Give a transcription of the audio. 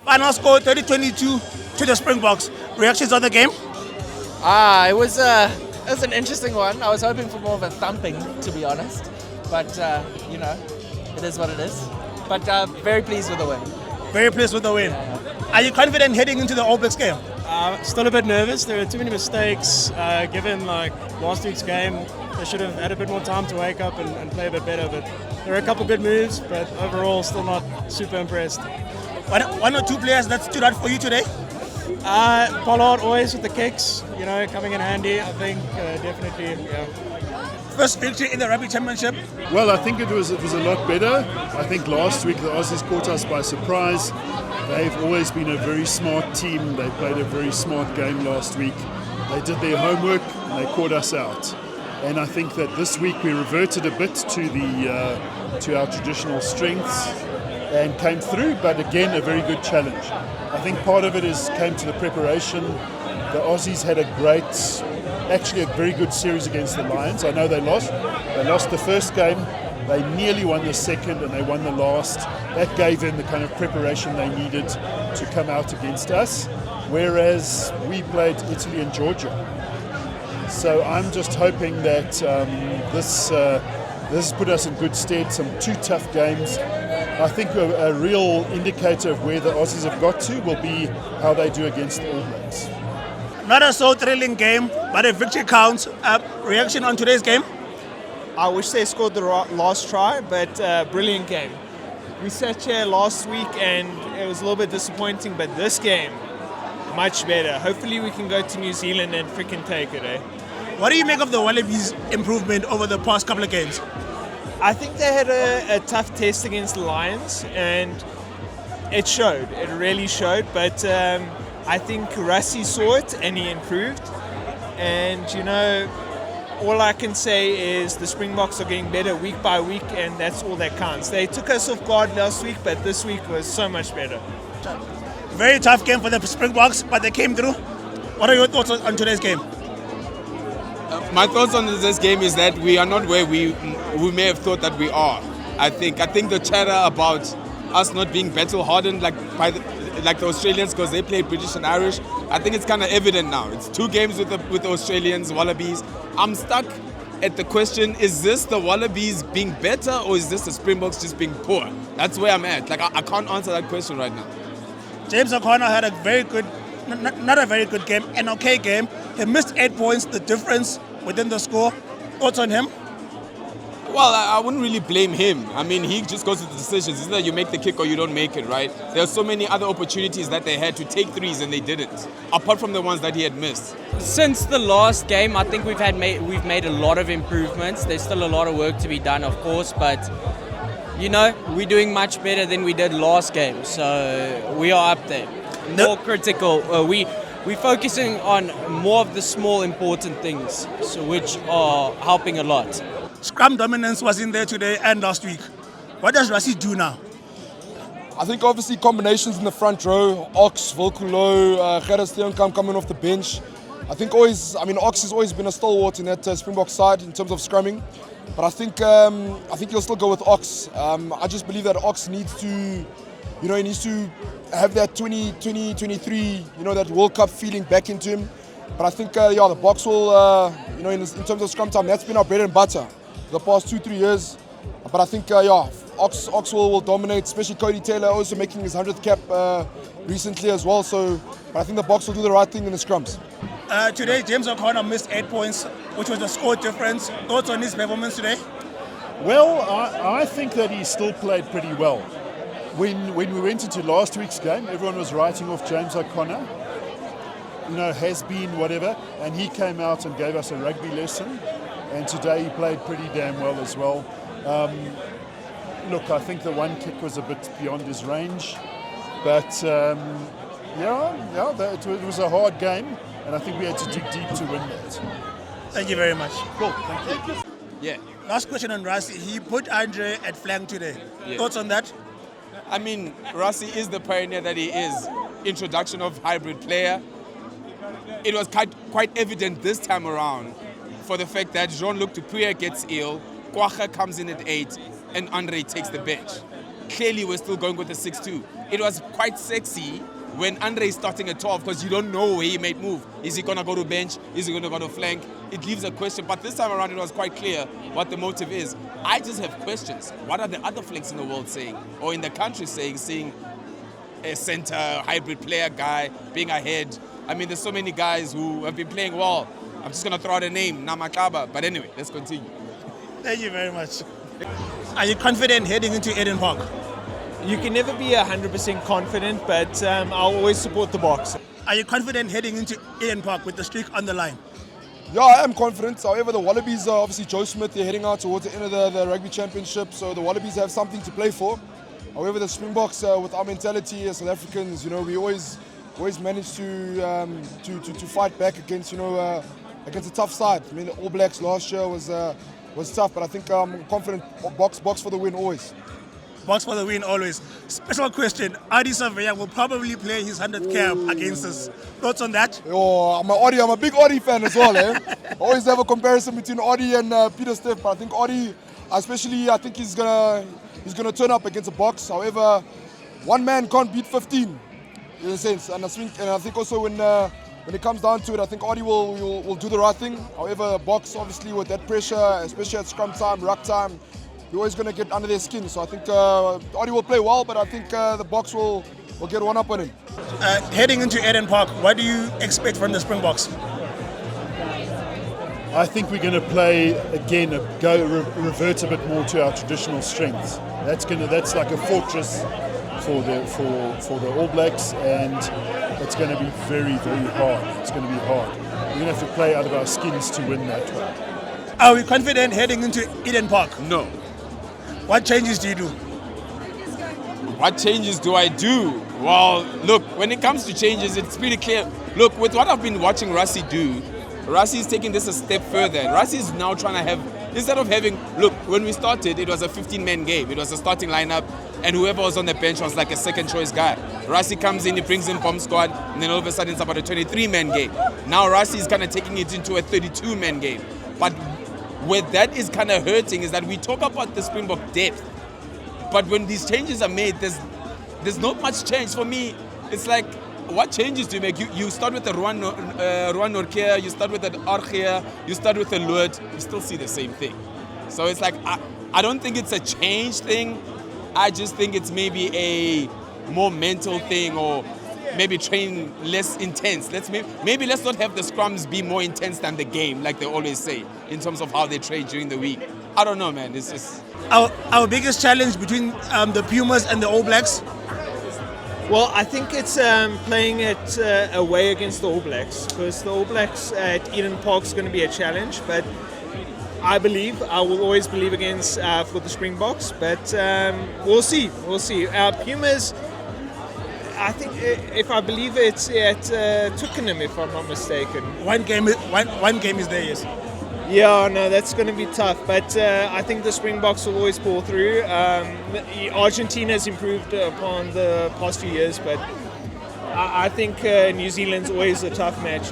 Final score 30-22 to the Springboks. Reactions on the game? It was an interesting one. I was hoping for more of a thumping, to be honest. But, it is what it is. But very pleased with the win. Very pleased with the win. Are you confident heading into the All Blacks game? Still a bit nervous. There were too many mistakes. Given last week's game, they should have had a bit more time to wake up and play a bit better. But there were a couple good moves, but overall still not super impressed. One or two players that stood out for you today? Pollard always with the kicks, coming in handy. I think definitely, yeah. First victory in the Rugby Championship. Well, I think it was a lot better. I think last week the Aussies caught us by surprise. They've always been a very smart team. They played a very smart game last week. They did their homework and they caught us out. And I think that this week we reverted a bit to our traditional strengths and came through, but again a very good challenge. I think part of it came to the preparation. The Aussies had actually a very good series against the Lions. I know they lost. They lost the first game. They nearly won the second and they won the last. That gave them the kind of preparation they needed to come out against us, whereas we played Italy and Georgia. So I'm just hoping that this has put us in good stead. Some two tough games. I think a real indicator of where the Aussies have got to will be how they do against the All Blacks. Not a so thrilling game, but a victory counts. Reaction on today's game? I wish they scored the last try, but brilliant game. We sat here last week and it was a little bit disappointing, but this game, much better. Hopefully we can go to New Zealand and freaking take it, eh? What do you make of the Wallabies' improvement over the past couple of games? I think they had a tough test against the Lions and it showed. It really showed, but I think Rassie saw it and he improved. And, all I can say is the Springboks are getting better week by week, and that's all that counts. They took us off guard last week, but this week was so much better. Very tough game for the Springboks, but they came through. What are your thoughts on today's game? My thoughts on this game is that we are not where we may have thought that we are. I think the chatter about us not being battle hardened like the Australians because they played British and Irish, I think it's kind of evident now. It's 2 games with the Australians, Wallabies. I'm stuck at the question, is this the Wallabies being better or is this the Springboks just being poor? That's where I'm at. I can't answer that question right now. James O'Connor had a very good, not a very good game, an okay game. He missed 8 points, the difference within the score. Thoughts on him? Well, I wouldn't really blame him. I mean, he just goes with the decisions. It's either you make the kick or you don't make it, right? There are so many other opportunities that they had to take threes and they didn't, apart from the ones that he had missed. Since the last game, I think we've made a lot of improvements. There's still a lot of work to be done, of course, but we're doing much better than we did last game. So we are up there. More critical. We're focusing on more of the small important things, which are helping a lot. Scrum dominance was in there today and last week. What does Rassie do now? I think obviously combinations in the front row, Ox, Volkulo, Gerrit Steenkamp coming off the bench. I think Ox has always been a stalwart in that Springbok side in terms of scrumming. But I think he'll still go with Ox. I just believe that Ox needs to, he needs to have that 2023, that World Cup feeling back into him. But I think, the Boks will, in terms of scrum time, that's been our bread and butter the past 2-3 years. But I think, Ox will dominate, especially Cody Taylor also making his 100th cap recently as well. But I think the Boks will do the right thing in the scrums. Today, James O'Connor missed 8 points, which was the score difference. Thoughts on his performance today? Well, I think that he still played pretty well. When we went into last week's game, everyone was writing off James O'Connor, has been whatever, and he came out and gave us a rugby lesson, and today he played pretty damn well as well. Look, I think the one kick was a bit beyond his range, but it was a hard game, and I think we had to dig deep to win that. Thank you very much. Cool, thank you. Yeah. Last question on Rassie. He put Handre at flank today. Yeah. Thoughts on that? I mean, Rassie is the pioneer that he is. Introduction of hybrid player. It was quite evident this time around for the fact that Jean-Luc Dupuy gets ill, Kwagga comes in at 8, and Handre takes the bench. clearly we're still going with the 6-2. It was quite sexy when Handre is starting at 12 because you don't know where he might move. Is he going to go to bench? Is he going to go to flank? It leaves a question. But this time around, it was quite clear what the motive is. I just have questions. What are the other flanks in the world saying? Or in the country saying, seeing a center, hybrid player guy being ahead? I mean, there's so many guys who have been playing well. I'm just going to throw out a name, Namakaba. But anyway, let's continue. Thank you very much. Are you confident heading into Eden Park? You can never be 100% confident, but I'll always support the Boks. Are you confident heading into Eden Park with the streak on the line? Yeah, I am confident. However, the Wallabies are obviously Joe Smith. They're heading out towards the end of the Rugby Championship, so the Wallabies have something to play for. However, the Springboks, with our mentality as South Africans, we always manage to fight back against against a tough side. I mean, the All Blacks last year was tough, but I think I'm confident. Boks for the win always. Boks for the win always. Special question, Adi Savea will probably play his 100th cap against us. Thoughts on that? Oh, I'm a big Audi fan as well. I always have a comparison between Audi and Peter Steff, but I think Audi, especially, I think he's gonna turn up against a Boks. However, one man can't beat 15 in a sense, and I think also when it comes down to it, I think Audi will do the right thing. However, Boks obviously with that pressure, especially at scrum time, ruck time, you're always going to get under their skin. So I think Audi will play well, but I think the Boks will get one up on him. Heading into Eden Park, what do you expect from the Springboks? I think we're going to play again, revert a bit more to our traditional strengths. That's like a fortress for the All Blacks, and it's going to be very, very hard. It's going to be hard. We're going to have to play out of our skins to win that one. Are we confident heading into Eden Park? No. What changes do you do? What changes do I do? Well, look, when it comes to changes, it's pretty clear. Look, with what I've been watching Rassie do, Rassie is taking this a step further. Rassie is now trying to have, instead of having, look, when we started, it was a 15-man game. It was a starting lineup, and whoever was on the bench was like a second-choice guy. Rassie comes in, he brings in bomb squad, and then all of a sudden it's about a 23-man game. Now Rassie is kind of taking it into a 32-man game. But where that is kind of hurting is that we talk about the Springbok depth, but when these changes are made, there's not much change. For me, it's like, what changes do you make? You start with the Ruan Norkia, you start with the Argia, you start with the Luot, you still see the same thing. So it's like, I don't think it's a change thing. I just think it's maybe a more mental thing, or maybe train less intense. Maybe let's not have the scrums be more intense than the game, like they always say, in terms of how they train during the week. I don't know, man. It's just our biggest challenge between the Pumas and the All Blacks. Well, I think it's playing it away against the All Blacks, because the All Blacks at Eden Park is going to be a challenge. But I will always believe against for the Springboks. But we'll see. Pumas, I think if I believe it's at Twickenham, if I'm not mistaken. One game is there, yes. Yeah, no, that's going to be tough. But I think the Springboks will always pull through. Argentina's improved upon the past few years, but I think New Zealand's always a tough match.